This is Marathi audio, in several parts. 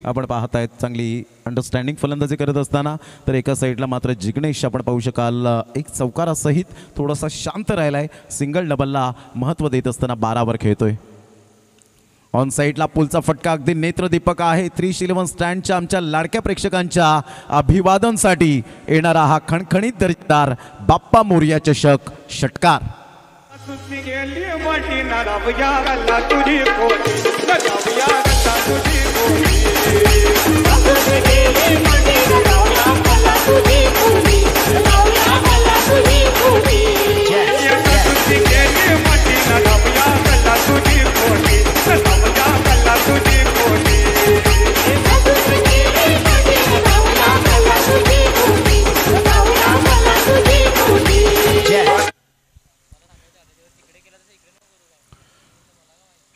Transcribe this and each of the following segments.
आपण पाहत आहेत चांगली अंडरस्टँडिंग फलंदाजी करत असताना, तर एका साईडला मात्र जिग्नेश आपण पाहू शकाल एक चौकारासहित थोडासा शांत राहिलाय. सिंगल डबलला महत्त्व देत असताना 12 खेळतोय. ऑन साईडला पुलचा फटका अगदी नेत्रदीपक आहे. 311 स्टँडच्या आमच्या लाडक्या प्रेक्षकांच्या अभिवादनसाठी येणारा हा खणखणीत दर्जेदार बाप्पा मोरया चषक षटकार.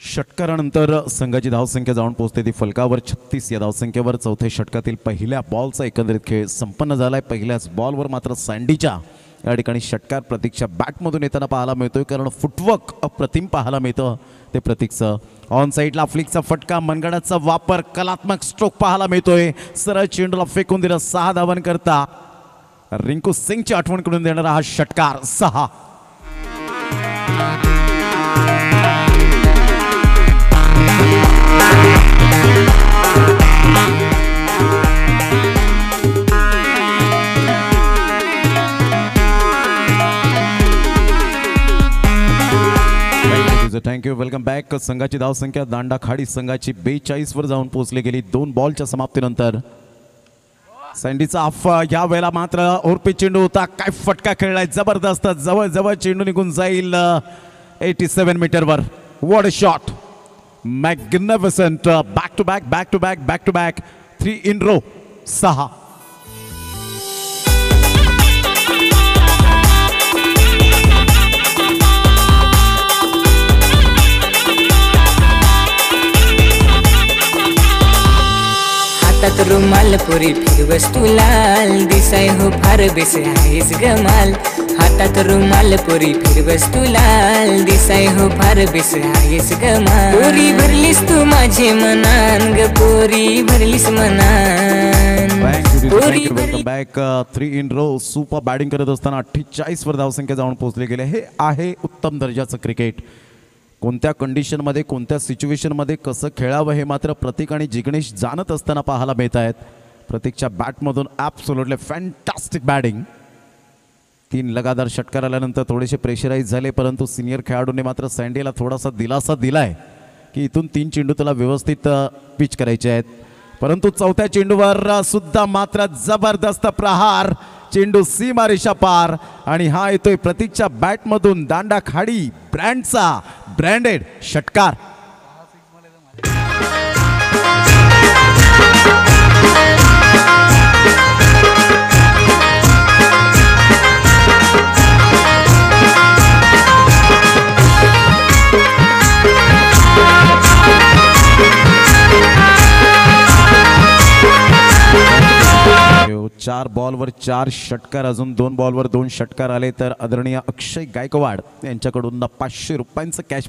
षटकारानंतर संघाची धावसंख्या जाऊन पोहोचते ती फलकावर 36 या धावसंख्येवर. चौथ्या षटकातील पहिल्या बॉलचा एकंदरीत खेळ संपन्न झालाय. पहिल्याच बॉलवर मात्र सँडीच्या या ठिकाणी षटकार प्रतीकच्या बॅटमधून येताना पाहायला मिळतोय, कारण फुटवर्क अप्रतिम पाहायला मिळतं ते प्रतीकचं. ऑन साईडला फ्लिकचा फटका, मनगडाचा वापर, कलात्मक स्ट्रोक पाहायला मिळतोय. सरळ चेंडूला फेकून दिलं 6 धावन करता रिंकू सिंगची आठवण करून देणारा हा षटकार 6. थँक्यू. Welcome back. संघाची धावसंख्या दांडा खाडी संघाची 42 वर जाऊन पोहोचली गेली 2 बॉलच्या समाप्तीनंतर. सँडीचा ऑफ या वेळेला मात्र ओरपी चेंडू होता. काय फटका खेळलाय जबरदस्त. जवळ जवळ चेंडू निघून जाईल 87 मीटरवर. What a shot. Magnificent. Back to back back to back back to back 3 in row 6. हातात रुमाल पुरी फिरवस तू लाल, दिसाय हो फार बेस आहेस गमाल. हातात रुमाल पुरी फिरवस तू लाल, दिसाय हो फार बेस आहेस गमाल. पोरी भरलीस तू माझे मनान ग, पोरी भरलीस मनान. Welcome back. 3 in row. Super batting करत असताना 48 वर धावसंख्या जाऊन पोहोचले गेले. हे आहे उत्तम दर्जाचं क्रिकेट. कोणत्या कंडिशनमध्ये कोणत्या सिच्युएशनमध्ये कसं खेळावं हे मात्र प्रतीक आणि जिग्नेश जाणत असताना पाहायला मिळत आहेत. प्रतीकच्या बॅटमधून ॲब्सोल्युटली फॅन्टास्टिक बॅटिंग. 3 लगातार षटकार आल्यानंतर थोडेसे प्रेशराईज झाले, परंतु सिनियर खेळाडूंनी मात्र सँडीला थोडासा दिलासा दिलाय की इथून 3 चेंडू त्याला व्यवस्थित पिच करायचे आहेत. परंतु चौथ्या चेंडूवर सुद्धा मात्र जबरदस्त प्रहार. चेंडू सीमारेषा पार आणि हा येतोय प्रतीकच्या बॅटमधून दांडा खाडी ब्रँडचा ब्रँडेड षटकार. चार बॉलवर 4 षटकार, अजून 2 बॉलवर 2 षटकार आले तर आदरणीय अक्षय गायकवाड यांच्याकडून 500 रुपयांचं कॅश